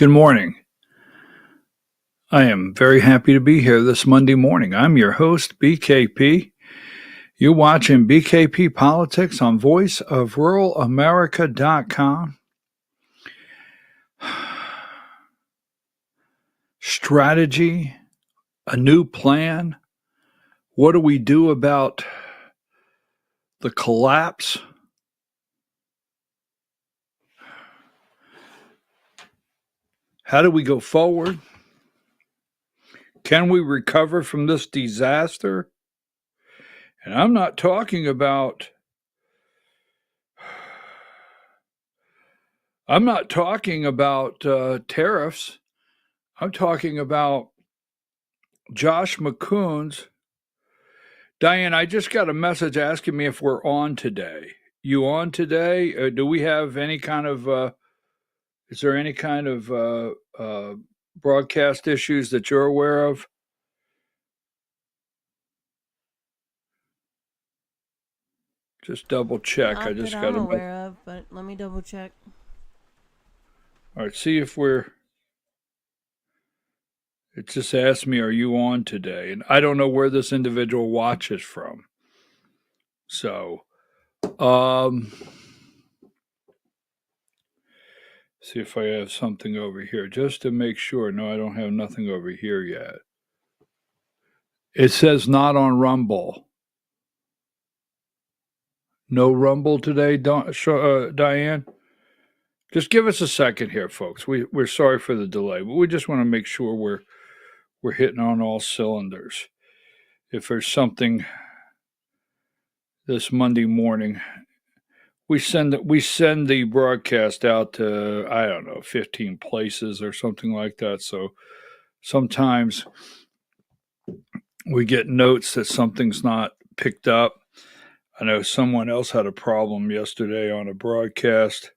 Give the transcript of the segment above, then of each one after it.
Good morning. I am very happy to be here this Monday morning. I'm your host, BKP. You're watching BKP Politics on voiceofruralamerica.com. Strategy, a new plan. What do we do about the collapse? How do we go forward? Can we recover from this disaster? And I'm not talking about tariffs. I'm talking about Josh McCoon's. Diane, I just got a message asking me if we're on today. You on today? Do we have any kind of, is there any kind of broadcast issues that you're aware of? Just double check. Not I just that got I'm a aware of, but let me double check. All right, see if we're. It just asked me, are you on today? And I don't know where this individual watches from. So, see if I have something over here just to make sure. No, I don't have nothing over here yet. It says not on Rumble. No Rumble today, Diane? Just give us a second here, folks. We're sorry for the delay, but we just want to make sure we're hitting on all cylinders. If there's something this Monday morning, we send the broadcast out to, I don't know, 15 places or something like that. So sometimes we get notes that something's not picked up. I know someone else had a problem yesterday on a broadcast.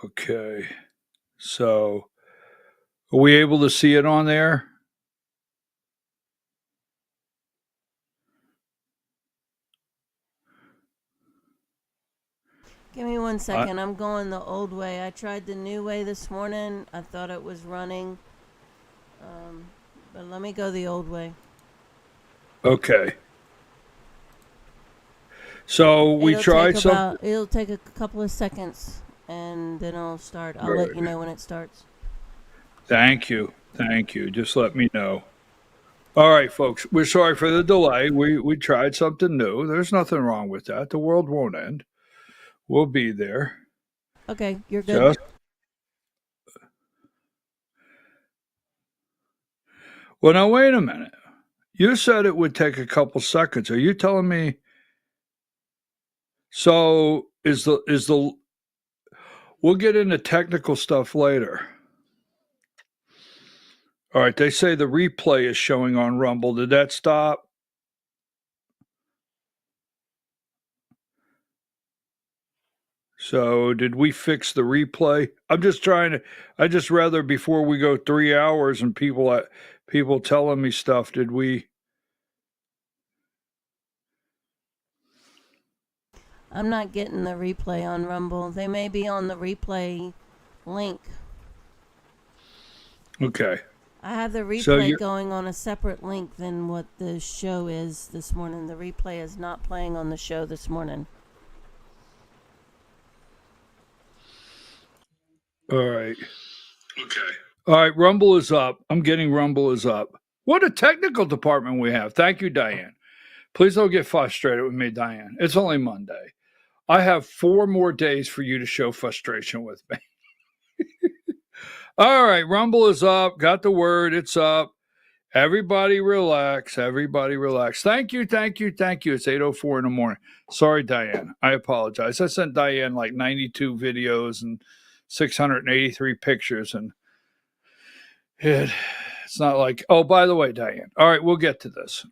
Okay. So are we able to see it on there? Give me 1 second. I'm going the old way. I tried the new way this morning. I thought it was running. But let me go the old way. Okay. So we tried some. It'll take a couple of seconds, and then I'll start. I'll let you know when it starts. Thank you. Thank you. Just let me know. All right, folks. We're sorry for the delay. We tried something new. There's nothing wrong with that. The world won't end. We'll be there. Okay, you're good. Well, now wait a minute. You said it would take a couple seconds. Are you telling me? So is the? We'll get into technical stuff later. All right, they say the replay is showing on Rumble. Did that stop? So did we fix the replay? I'm just trying to. I just rather before we go 3 hours and people telling me stuff. Did we? I'm not getting the replay on Rumble. They may be on the replay link. Okay. I have the replay going on a separate link than what the show is this morning. The replay is not playing on the show this morning. All right. Okay. All right. Rumble is up. I'm getting Rumble is up. What a technical department we have. Thank you, Diane. Please don't get frustrated with me, Diane. It's only Monday. I have 4 more days for you to show frustration with me. All right. Rumble is up. Got the word. It's up. Everybody relax. Everybody relax. Thank you. Thank you. Thank you. It's 8:04 in the morning. Sorry, Diane. I apologize. I sent Diane like 92 videos and 683 pictures. And it's not like, oh, by the way, Diane. All right. We'll get to this.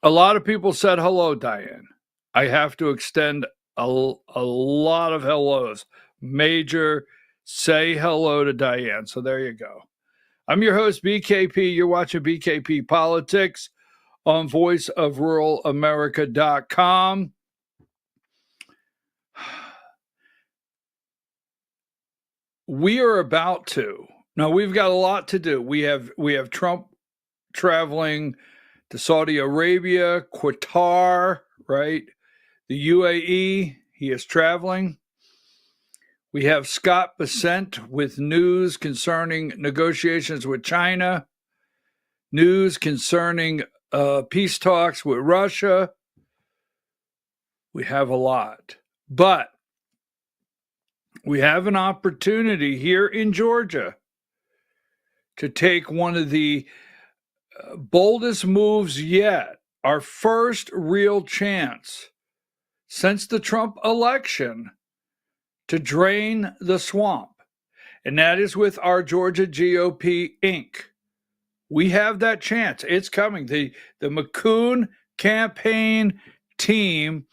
A lot of people said hello, Diane. I have to extend a lot of hellos. Major say hello to Diane. So there you go. I'm your host, BKP. You're watching BKP Politics on voiceofruralamerica.com. we are about to. Now we've got a lot to do. We have Trump traveling to Saudi Arabia, Qatar, right? The UAE, he is traveling. We have Scott Bessent with news concerning negotiations with China, news concerning peace talks with Russia. We have a lot. But we have an opportunity here in Georgia to take one of the boldest moves yet, our first real chance since the Trump election to drain the swamp. And that is with our Georgia GOP Inc. We have that chance. It's coming. The McCoon campaign team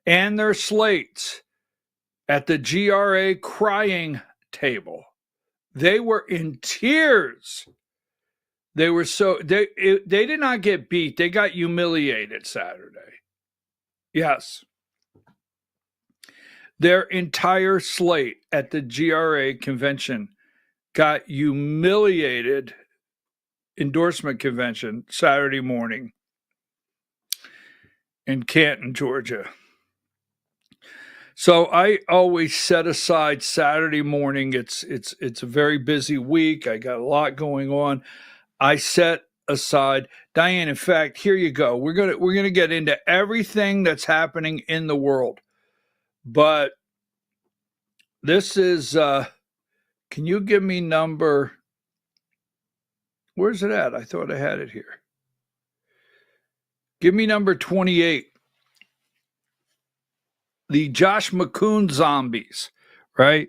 and their slates at the GRA crying table. They were in tears. They were they did not get beat. They got humiliated Saturday. Yes. Their entire slate at the GRA convention got humiliated, endorsement convention Saturday morning in Canton, Georgia. So I always set aside Saturday morning. It's a very busy week. I got a lot going on. I set aside, Diane, in fact, here you go. We're gonna get into everything that's happening in the world. But this is can you give me number, where's it at? I thought I had it here. Give me number 28. The Josh McCoon zombies, right?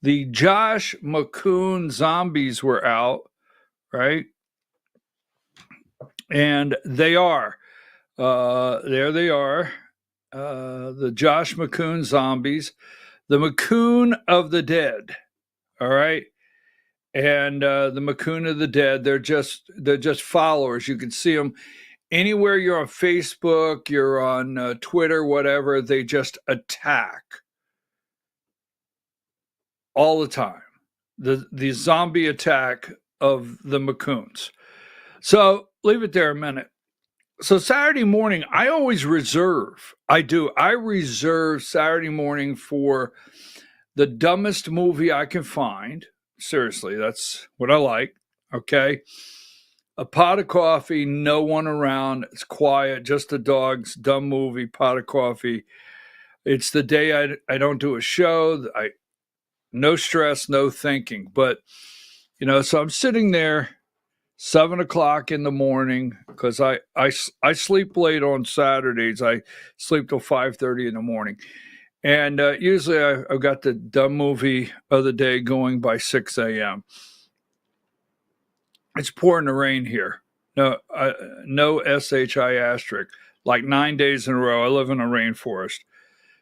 The Josh McCoon zombies were out, right? And they are. There they are. The Josh McCoon zombies. The McCoon of the dead. All right. And the McCoon of the dead, they're just followers. You can see them anywhere you're on Facebook, you're on Twitter, whatever. They just attack all the time. The zombie attack of the McCoons. So leave it there a minute. So Saturday morning, I always reserve. I reserve Saturday morning for the dumbest movie I can find. Seriously, that's what I like. Okay. A pot of coffee, no one around. It's quiet, just the dogs, dumb movie, pot of coffee. It's the day I don't do a show. No stress, no thinking. But, so I'm sitting there 7:00 in the morning because I sleep late on Saturdays. I sleep till 5:30 in the morning. And usually I've got the dumb movie of the day going by 6 a.m. It's pouring the rain here. No SHI asterisk, like 9 days in a row. I live in a rainforest.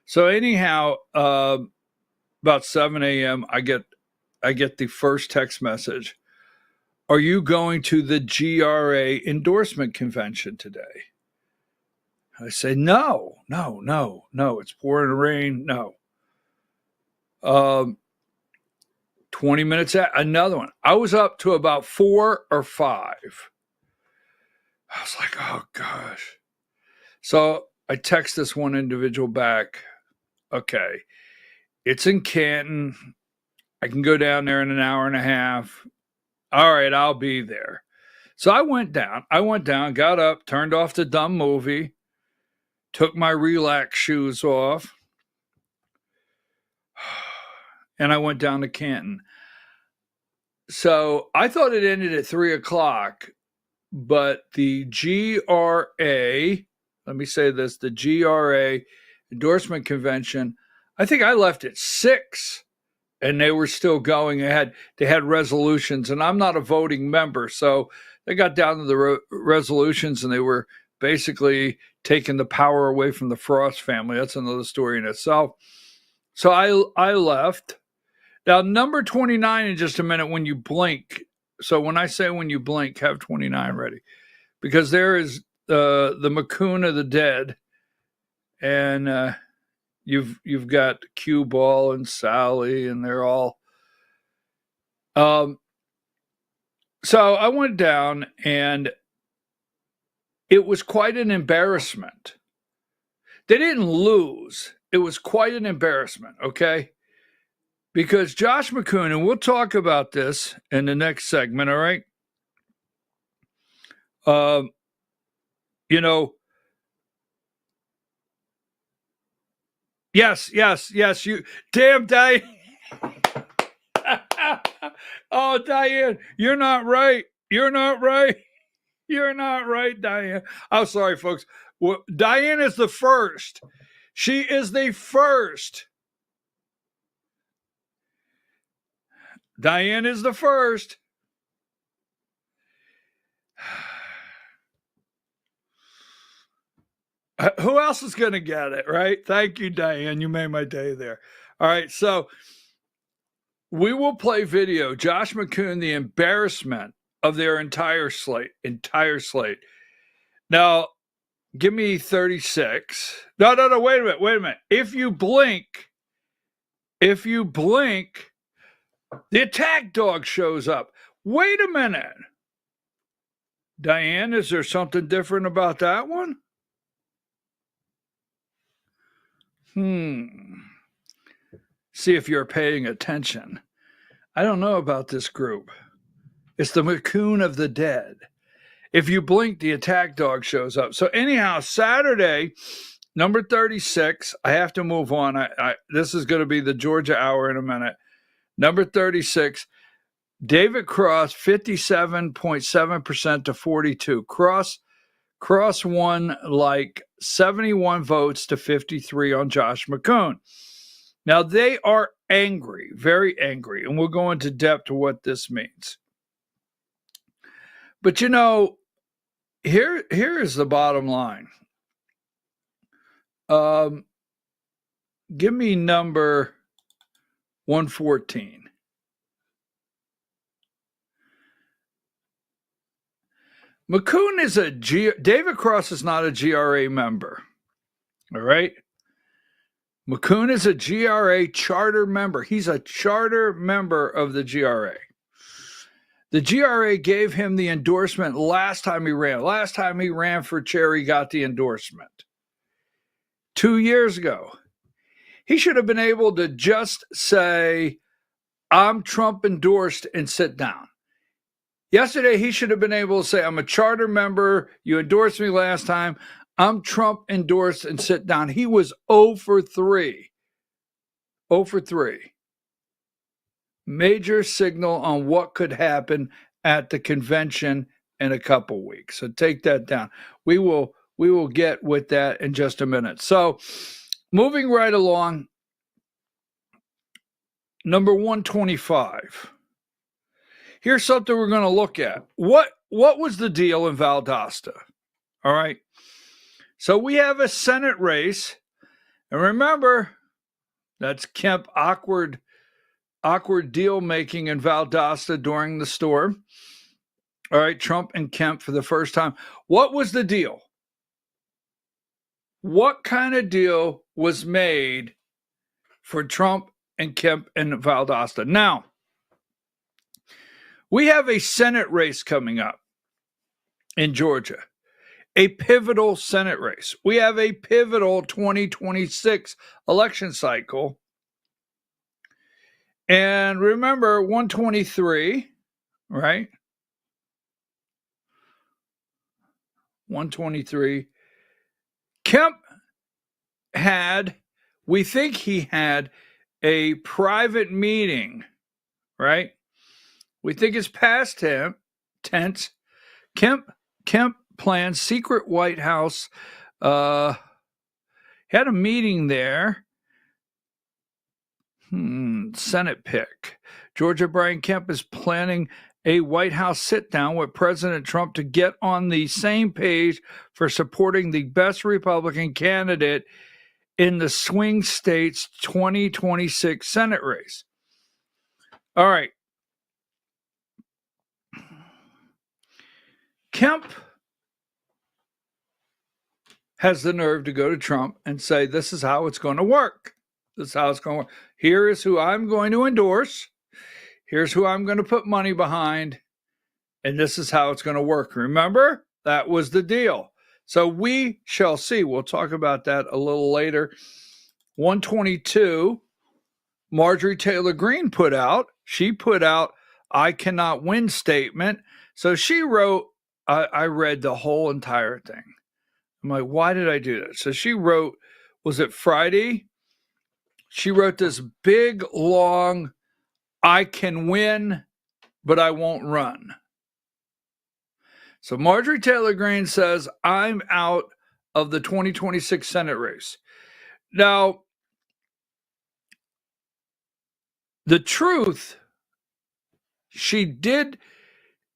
So anyhow, about 7 a.m., I get the first text message. Are you going to the GRA endorsement convention today? I say, no. It's pouring rain. No. 20 minutes another one. I was up to about 4 or 5. I was like, oh gosh. So I text this one individual back. Okay. It's in Canton. I can go down there in an hour and a half. All right, I'll be there. So I went down, got up, turned off the dumb movie, took my relax shoes off, and I went down to Canton. So I thought it ended at 3:00, but the GRA, let me say this, the GRA endorsement convention, I think I left at 6. And they were still going. They had resolutions, and I'm not a voting member, so they got down to the resolutions, and they were basically taking the power away from the Frost family. That's another story in itself. So I left. Now, number 29 in just a minute when you blink. So when I say when you blink, have 29 ready, because there is the McCoon of the dead, and You've got Cue Ball and Sally, and they're all So I went down, and it was quite an embarrassment. They didn't lose. It was quite an embarrassment, okay? Because Josh McCoon, and we'll talk about this in the next segment, all right? You know, yes, you damn Diane. Oh, Diane, you're not right. You're not right. You're not right, Diane. I'm sorry, folks. Well, Diane is the first. She is the first. Diane is the first. Who else is going to get it, right? Thank you, Diane. You made my day there. All right, so we will play video. Josh McCoon, the embarrassment of their entire slate. Now, give me 36. No, wait a minute. If you blink, the attack dog shows up. Wait a minute. Diane, is there something different about that one? See if you're paying attention. I don't know about this group. It's the McCoon of the dead. If you blink, the attack dog shows up. So anyhow, Saturday, number 36, I have to move on. This is going to be the Georgia Hour in a minute. Number 36, David Cross, 57.7% to 42. Cross won like 71 votes to 53 on Josh McCoon. Now, they are angry, very angry, and we'll go into depth to what this means. But, you know, here is the bottom line. Give me number 114. McCoon is David Cross is not a GRA member. All right. McCoon is a GRA charter member. He's a charter member of the GRA. The GRA gave him the endorsement last time he ran. Last time he ran for chair, he got the endorsement 2 years ago. He should have been able to just say, I'm Trump endorsed, and sit down. Yesterday, he should have been able to say, I'm a charter member. You endorsed me last time. I'm Trump endorsed, and sit down. He was 0 for 3. 0 for 3. Major signal on what could happen at the convention in a couple weeks. So take that down. We will get with that in just a minute. So moving right along, number 125. Here's something we're going to look at. What was the deal in Valdosta? All right. So we have a Senate race. And remember, that's Kemp awkward deal making in Valdosta during the storm. All right, Trump and Kemp for the first time. What was the deal? What kind of deal was made for Trump and Kemp and Valdosta? Now, we have a Senate race coming up in Georgia, a pivotal Senate race. We have a pivotal 2026 election cycle. And remember, 123, right? 123. Kemp we think he had a private meeting, right? We think it's past tense. Kemp planned secret White House, had a meeting there. Senate pick. Georgia Brian Kemp is planning a White House sit-down with President Trump to get on the same page for supporting the best Republican candidate in the swing states 2026 Senate race. All right. Kemp has the nerve to go to Trump and say, this is how it's going to work. This is how it's going to work. Here is who I'm going to endorse. Here's who I'm going to put money behind, and this is how it's going to work. Remember? That was the deal. So we shall see. We'll talk about that a little later. 122, Marjorie Taylor Greene put out I cannot win statement. So she wrote, I read the whole entire thing. I'm like, why did I do that? So she wrote, was it Friday? She wrote this big, long, I can win, but I won't run. So Marjorie Taylor Greene says, I'm out of the 2026 Senate race. Now, the truth,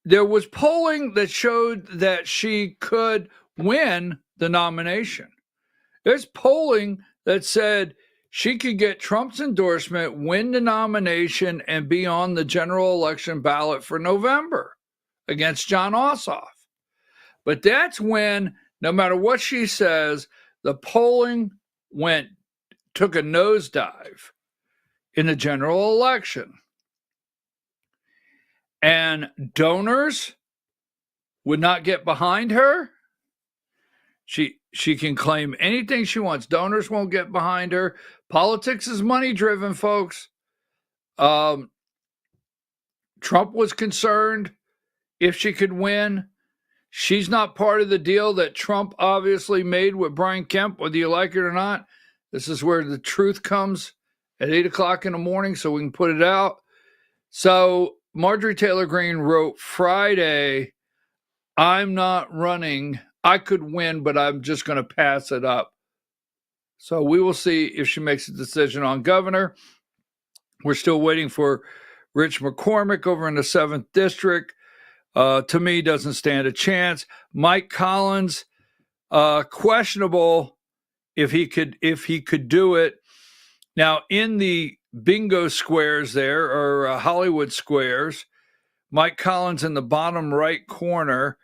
there was polling that showed that she could win the nomination. There's polling that said she could get Trump's endorsement, win the nomination, and be on the general election ballot for November against Jon Ossoff. But that's when, no matter what she says, the polling took a nosedive in the general election. And donors would not get behind her. She can claim anything she wants. Donors won't get behind her. Politics is money driven, folks. Trump was concerned if she could win. She's not part of the deal that Trump obviously made with Brian Kemp, whether you like it or not. This is where the truth comes at 8 o'clock in the morning, so we can put it out. So Marjorie Taylor Greene wrote Friday, I'm not running. I could win, but I'm just going to pass it up. So we will see if she makes a decision on governor. We're still waiting for Rich McCormick over in the 7th District. To me, doesn't stand a chance. Mike Collins, questionable if he could do it. Now, in the bingo squares there, or Hollywood squares, Mike Collins in the bottom right corner,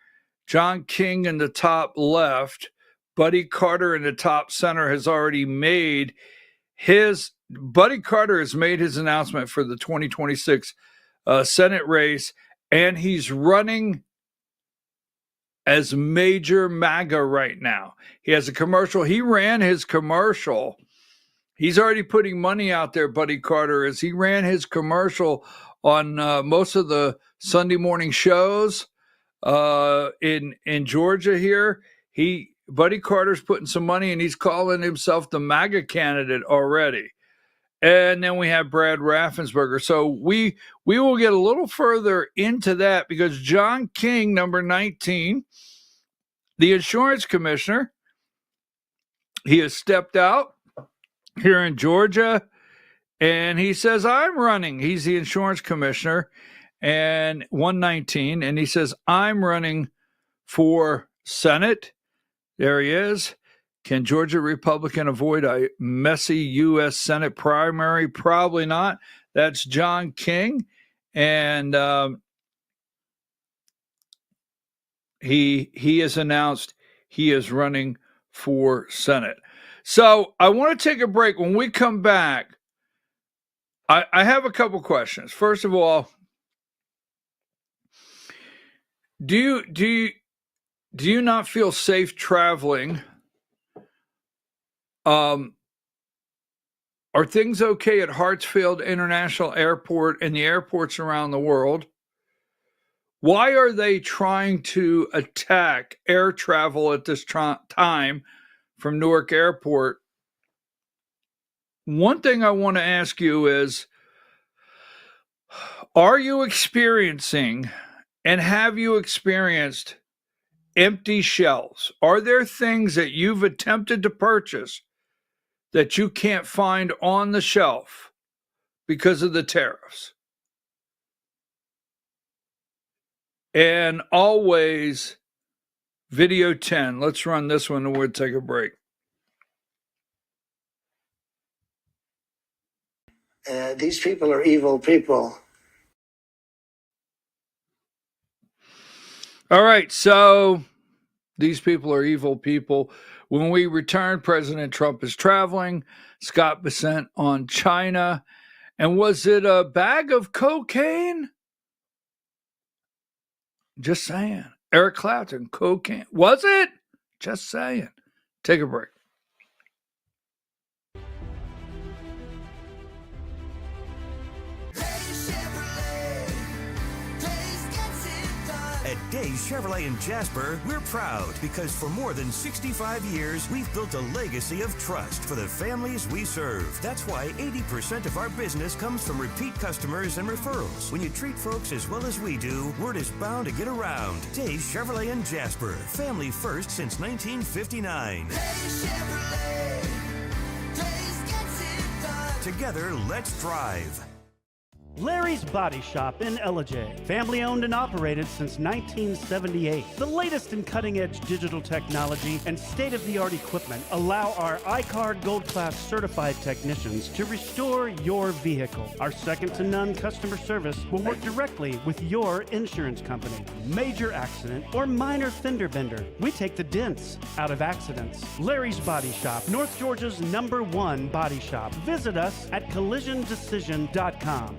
John King in the top left, Buddy Carter in the top center has already made his announcement for the 2026 Senate race, and he's running as Major MAGA right now. He has a commercial. He ran his commercial. He's already putting money out there, Buddy Carter, as he ran his commercial on most of the Sunday morning shows in Georgia here. Buddy Carter's putting some money, and he's calling himself the MAGA candidate already. And then we have Brad Raffensperger. So we will get a little further into that because John King, number 19, the insurance commissioner, he has stepped out here in Georgia, and he says, I'm running. He's the insurance commissioner, and 119, and he says, I'm running for Senate. There he is. Can Georgia Republican avoid a messy U.S. Senate primary? Probably not. That's John King, and he has announced he is running for Senate. So I want to take a break. When we come back, I have a couple questions. First of all, do you not feel safe traveling? Are things okay at Hartsfield International Airport and the airports around the world? Why are they trying to attack air travel at this time from Newark Airport? One thing I want to ask you is, are you experiencing and have you experienced empty shelves? Are there things that you've attempted to purchase that you can't find on the shelf because of the tariffs? And always, video 10. Let's run this one and we'll take a break. These people are evil people. All right, so these people are evil people. When we return, President Trump is traveling. Scott Bessent on China. And was it a bag of cocaine? Just saying. Eric Clapton, cocaine. Was it? Just saying. Take a break. At Days Chevrolet in Jasper, we're proud because for more than 65 years, we've built a legacy of trust for the families we serve. That's why 80% of our business comes from repeat customers and referrals. When you treat folks as well as we do, word is bound to get around. Days Chevrolet in Jasper, family first since 1959. Days Chevrolet, Days gets it done. Together, let's drive. Larry's Body Shop in Ellijay. Family owned and operated since 1978. The latest in cutting-edge digital technology and state-of-the-art equipment allow our iCard Gold Class certified technicians to restore your vehicle. Our second-to-none customer service will work directly with your insurance company. Major accident or minor fender bender, we take the dents out of accidents. Larry's Body Shop, North Georgia's #1 body shop. Visit us at collisiondecision.com.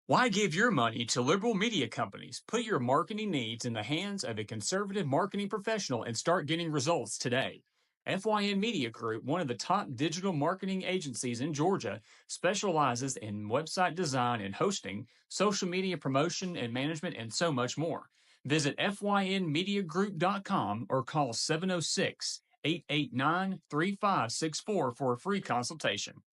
Why give your money to liberal media companies? Put your marketing needs in the hands of a conservative marketing professional and start getting results today. FYN Media Group, one of the top digital marketing agencies in Georgia, specializes in website design and hosting, social media promotion and management, and so much more. Visit FYNmediagroup.com or call 706-889-3564 for a free consultation.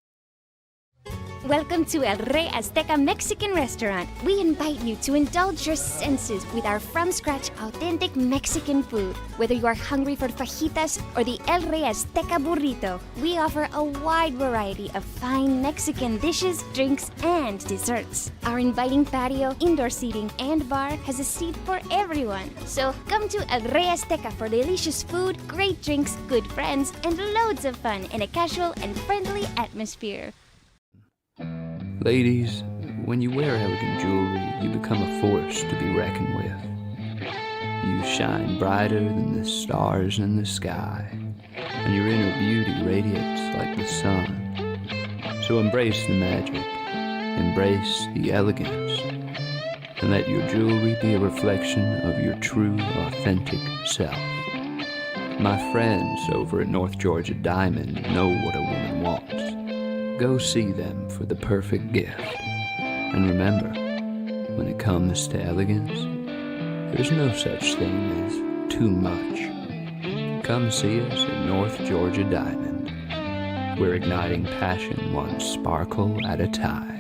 Welcome to El Rey Azteca Mexican Restaurant. We invite you to indulge your senses with our from-scratch authentic Mexican food. Whether you are hungry for fajitas or the El Rey Azteca burrito, we offer a wide variety of fine Mexican dishes, drinks, and desserts. Our inviting patio, indoor seating, and bar has a seat for everyone. So come to El Rey Azteca for delicious food, great drinks, good friends, and loads of fun in a casual and friendly atmosphere. Ladies, when you wear elegant jewelry, you become a force to be reckoned with. You shine brighter than the stars in the sky, and your inner beauty radiates like the sun. So embrace the magic, embrace the elegance, and let your jewelry be a reflection of your true, authentic self. My friends over at North Georgia Diamond know what a woman wants. Go see them for the perfect gift. And remember, when it comes to elegance, there's no such thing as too much. Come see us at North Georgia Diamond. We're igniting passion one sparkle at a time.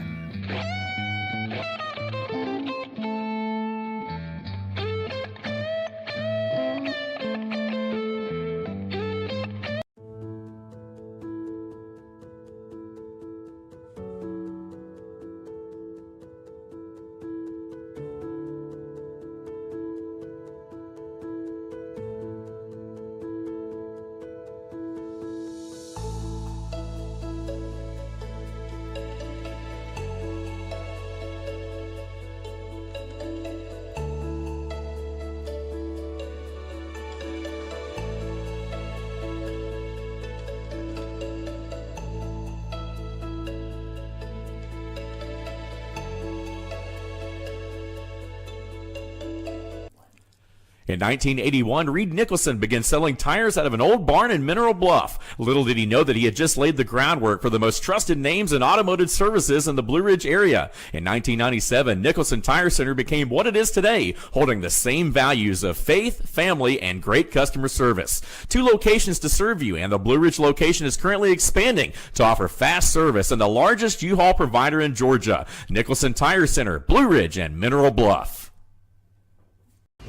In 1981, Reed Nicholson began selling tires out of an old barn in Mineral Bluff. Little did he know that he had just laid the groundwork for the most trusted names in automotive services in the Blue Ridge area. In 1997, Nicholson Tire Center became what it is today, holding the same values of faith, family, and great customer service. 2 locations to serve you, and the Blue Ridge location is currently expanding to offer fast service and the largest U-Haul provider in Georgia. Nicholson Tire Center, Blue Ridge, and Mineral Bluff.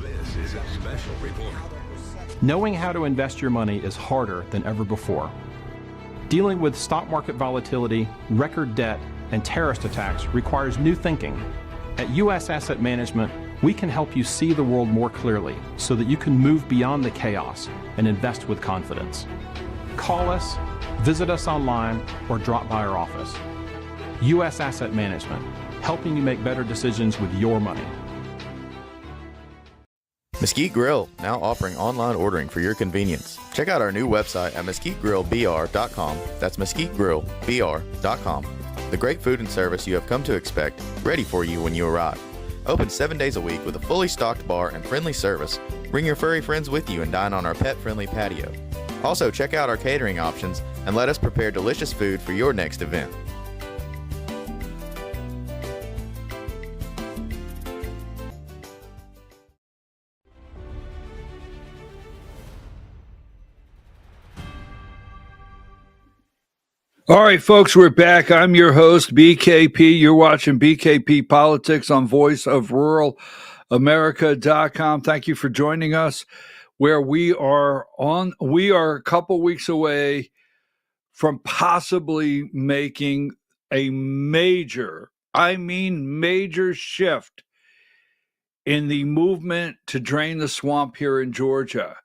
This is a special report. Knowing how to invest your money is harder than ever before. Dealing with stock market volatility, record debt, and terrorist attacks requires new thinking. At U.S. Asset Management, we can help you see the world more clearly so that you can move beyond the chaos and invest with confidence. Call us, visit us online, or drop by our office. U.S. Asset Management, helping you make better decisions with your money. Mesquite Grill, now offering online ordering for your convenience. Check out our new website at mesquitegrillbr.com. That's mesquitegrillbr.com. The great food and service you have come to expect, ready for you when you arrive. Open 7 days a week with a fully stocked bar and friendly service. Bring your furry friends with you and dine on our pet-friendly patio. Also, check out our catering options and let us prepare delicious food for your next event. All right, folks, we're back. I'm your host, BKP. You're watching BKP Politics on voiceofruralamerica.com. Thank you for joining us, where we are a couple weeks away from possibly making a major shift in the movement to drain the swamp here in Georgia.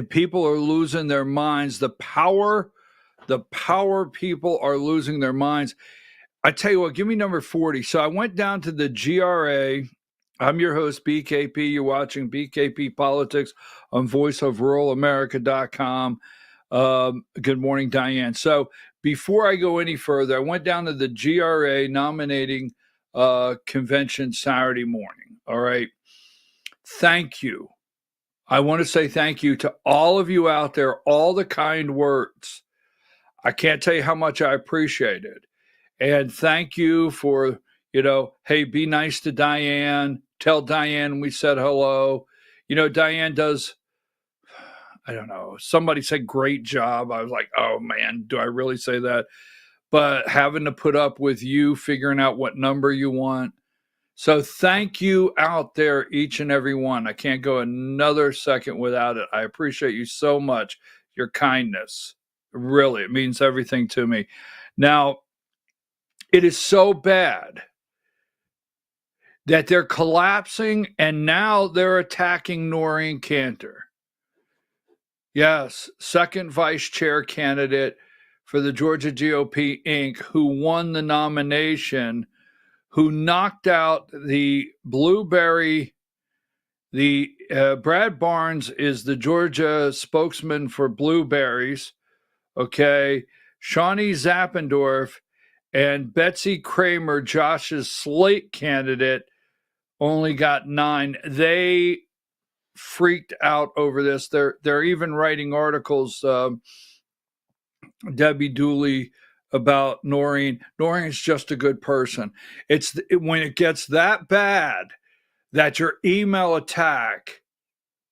People are losing their minds. The power people are losing their minds. I tell you what, give me number 40. So I went down to the GRA. I'm your host, BKP. You're watching BKP Politics on voiceofruralamerica.com. Good morning, Diane. So before I go any further, I went down to the GRA nominating convention Saturday morning. All right. Thank you. I want to say thank you to all of you out there, all the kind words. I can't tell you how much I appreciate it. And thank you for, hey, be nice to Diane. Tell Diane we said hello. Diane does, I don't know, somebody said great job. I was like, oh man, do I really say that? But having to put up with you figuring out what number you want. So thank you out there, each and every one. I can't go another second without it. I appreciate you so much, your kindness. Really, it means everything to me. Now, it is so bad that they're collapsing and now they're attacking Noreen Cantor. Yes, second vice chair candidate for the Georgia GOP, Inc., who won the nomination, who knocked out the Blueberry. Brad Barnes is the Georgia spokesman for Blueberries. Okay, Shawnee Zappendorf and Betsy Kramer, Josh's slate candidate, only got 9. They freaked out over this. They're even writing articles, Debbie Dooley, about Noreen. Noreen's just a good person. When it gets that bad that your email attack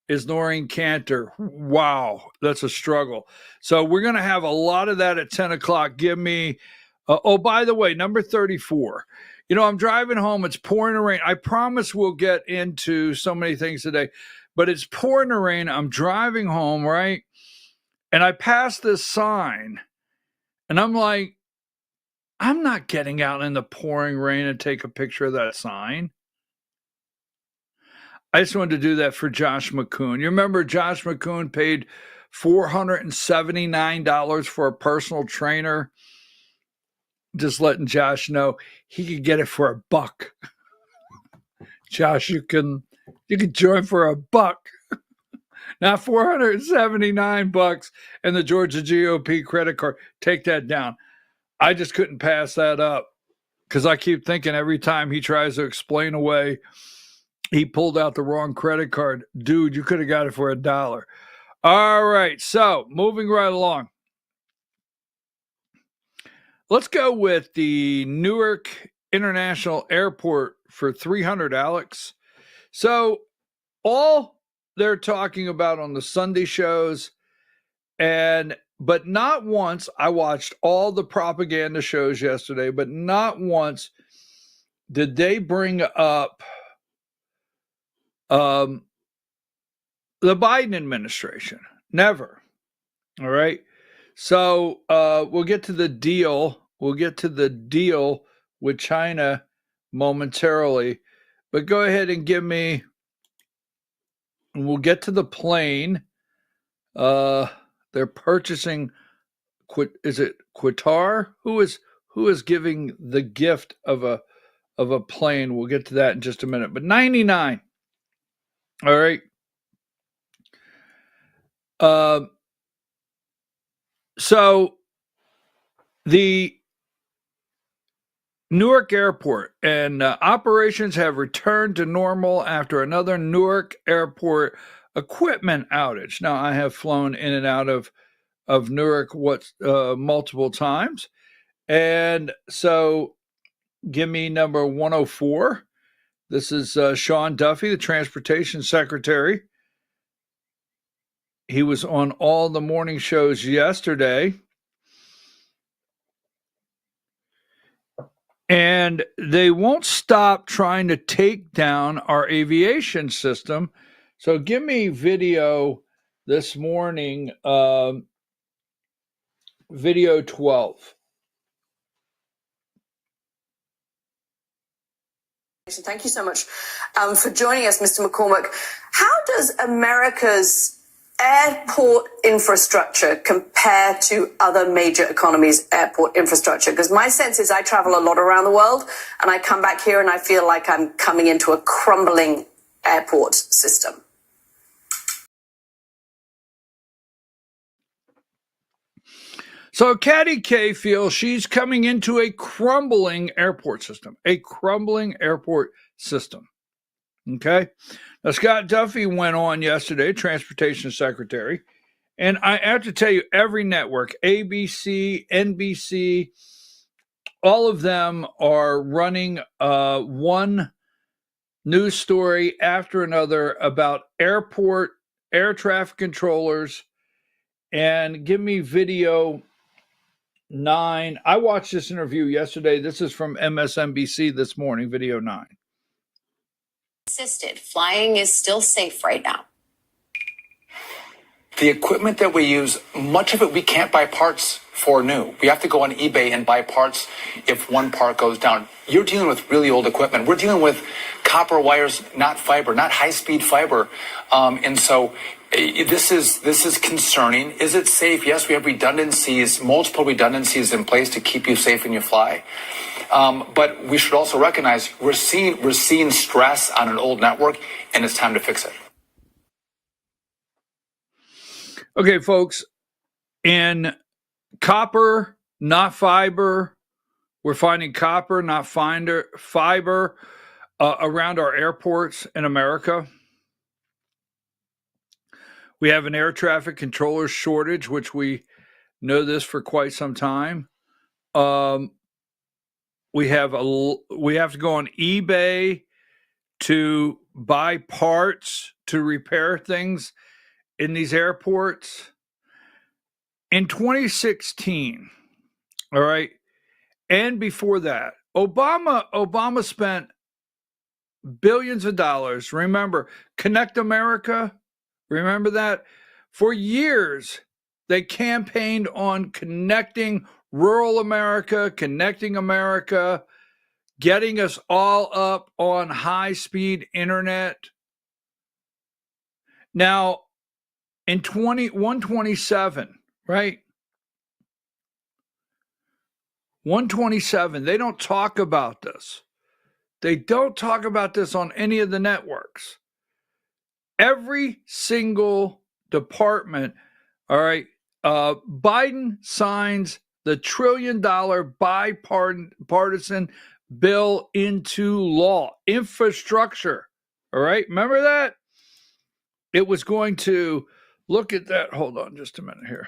is Noreen Cantor. Wow, that's a struggle. So we're going to have a lot of that at 10 o'clock. Give me, by the way, number 34. I'm driving home. It's pouring rain. I promise we'll get into so many things today, but it's pouring rain. I'm driving home, right? And I pass this sign, and I'm like, I'm not getting out in the pouring rain and take a picture of that sign. I just wanted to do that for Josh McCoon. You remember Josh McCoon paid $479 for a personal trainer? Just letting Josh know he could get it for $1. Josh, you can join for $1. Not $479 and the Georgia GOP credit card. Take that down. I just couldn't pass that up because I keep thinking every time he tries to explain away he pulled out the wrong credit card. Dude, you could have got it for $1. All right, so moving right along. Let's go with the Newark International Airport for $300, Alex. So all they're talking about on the Sunday shows, but not once, I watched all the propaganda shows yesterday, but not once did they bring up the Biden administration. Never. All right. So we'll get to the deal. We'll get to the deal with China momentarily. But go ahead and give me, and we'll get to the plane. They're purchasing, is it Qatar? Who is giving the gift of a plane? We'll get to that in just a minute. But 99. All right. So the Newark Airport, and operations have returned to normal after another Newark Airport equipment outage. Now, I have flown in and out of Newark multiple times, and so give me number 104. This is Sean Duffy, the Transportation Secretary. He was on all the morning shows yesterday. And they won't stop trying to take down our aviation system. So give me video this morning, video 12. Thank you so much for joining us, Mr. McCormick. How does America's airport infrastructure compare to other major economies' airport infrastructure? Because my sense is I travel a lot around the world, and I come back here and I feel like I'm coming into a crumbling airport system. So Katty K feels she's coming into a crumbling airport system. A crumbling airport system. Okay? Now, Scott Duffy went on yesterday, Transportation Secretary, and I have to tell you, every network, ABC, NBC, all of them are running one news story after another about airport air traffic controllers. And give me video 9. I watched this interview yesterday. This is from MSNBC this morning, video 9. Insisted flying is still safe right now. The equipment that we use, much of it we can't buy parts for new. We have to go on eBay and buy parts if one part goes down. You're dealing with really old equipment. We're dealing with copper wires, not fiber, not high-speed fiber. And so this is concerning. Is it safe? Yes, we have redundancies, multiple redundancies in place to keep you safe when you fly. But we should also recognize we're seeing stress on an old network, and it's time to fix it. Okay, folks, in copper, not fiber, we're finding copper, not fiber around our airports in America. We have an air traffic controller shortage, which we know this for quite some time. We have to go on eBay to buy parts to repair things in these airports. In 2016, all right, and before that, Obama spent billions of dollars. Remember, Connect America? Remember that? For years, they campaigned on connecting rural America, connecting America, getting us all up on high-speed internet. Now, in 127, right? 127, they don't talk about this. They don't talk about this on any of the networks. Every single department, all right, Biden signs the $1 trillion bipartisan bill into law. Infrastructure, all right? Remember that? It was going to look at that. Hold on just a minute here.